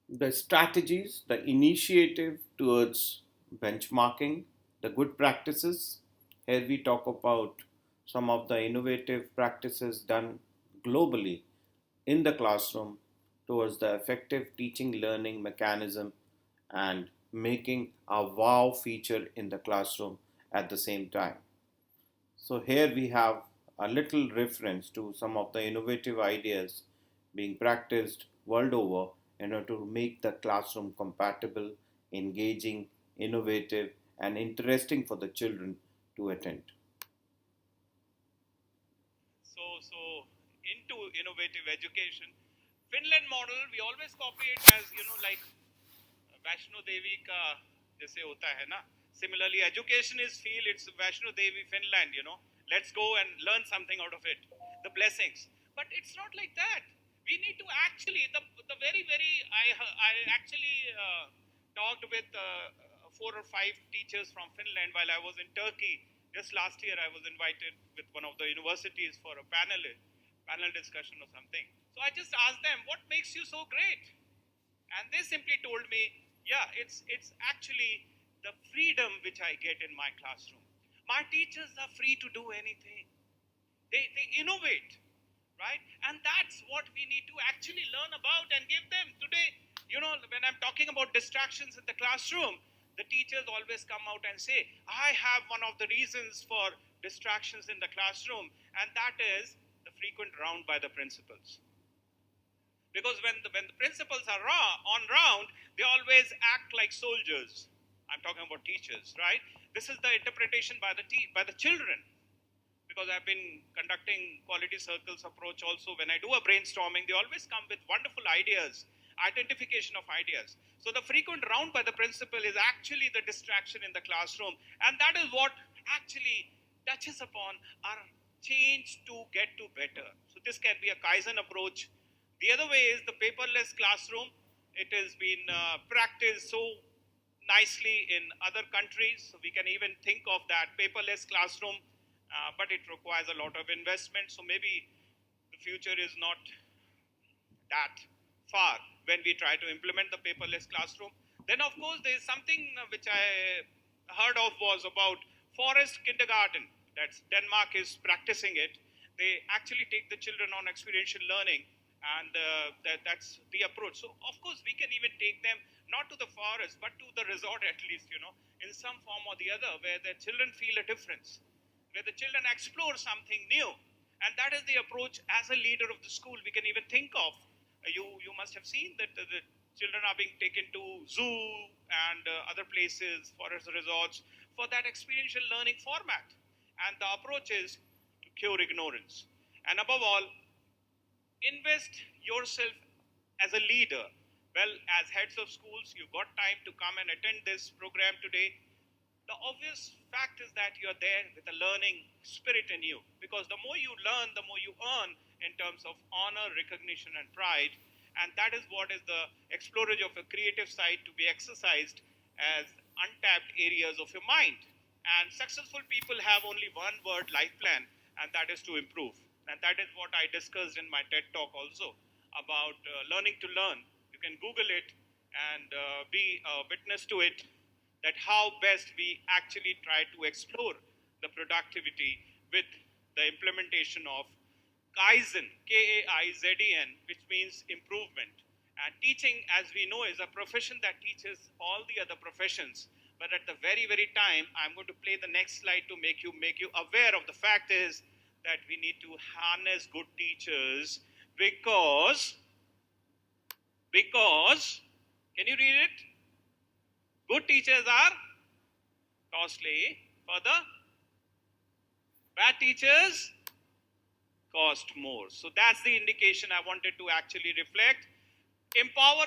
The strategies, the initiative towards benchmarking, the good practices. Here we talk about some of the innovative practices done globally in the classroom towards the effective teaching learning mechanism and making a wow feature in the classroom at the same time. So here we have a little reference to some of the innovative ideas being practiced world over in order to make the classroom compatible, engaging, innovative, and interesting for the children to attend. So into innovative education, Finland model we always copy it as like Vaishno Devi ka जैसे होता है ना. Similarly, education is feel it's Vaishno Devi Finland. Let's go and learn something out of it. The blessings, but it's not like that. We need to actually the very very I actually talked with four or five teachers from Finland while I was in Turkey. Just last year, I was invited with one of the universities for a panel discussion or something. So I just asked them, "What makes you so great?" And they simply told me, "Yeah, it's actually the freedom which I get in my classroom. My teachers are free to do anything. They innovate, right? And that's what we need to actually learn about and give them today. When I'm talking about distractions in the classroom, the teachers always come out and say, I have one of the reasons for distractions in the classroom, and that is the frequent round by the principals. Because when the principals are on round, they always act like soldiers. I'm talking about teachers, right? This is the interpretation by the children, because I've been conducting quality circles approach also. When I do a brainstorming, they always come with wonderful ideas, identification of ideas. So the frequent round by the principal is actually the distraction in the classroom, and that is what actually touches upon our change to get to better. So this can be a Kaizen approach. The other way is the paperless classroom. It has been practiced so nicely in other countries. So we can even think of that paperless classroom, but it requires a lot of investment. So maybe the future is not that far when we try to implement the paperless classroom. Then, of course, there is something which I heard of was about forest kindergarten. That's Denmark is practicing it. They actually take the children on experiential learning, and that's the approach. So, of course, we can even take them not to the forest, but to the resort at least, in some form or the other, where the children feel a difference, where the children explore something new. And that is the approach as a leader of the school we can even think of. You must have seen that the children are being taken to zoo and other places, forest resorts, for that experiential learning format. And the approach is to cure ignorance. And above all, invest yourself as a leader. Well, as heads of schools, you've got time to come and attend this program today. The obvious fact is that you're there with a learning spirit in you, because the more you learn, the more you earn in terms of honor, recognition, and pride. And that is what is the exploratory of a creative side to be exercised as untapped areas of your mind. And successful people have only one word life plan, and that is to improve. And that is what I discussed in my TED talk also about learning to learn. You can Google it and be a witness to it, that how best we actually try to explore the productivity with the implementation of Kaizen, Kaizen, which means improvement. And teaching, as we know, is a profession that teaches all the other professions. But at the very, very time, I'm going to play the next slide to make you aware of the fact is that we need to harness good teachers, because can you read it? Good teachers are costly, for the bad teachers cost more. So that's the indication I wanted to actually reflect. Empower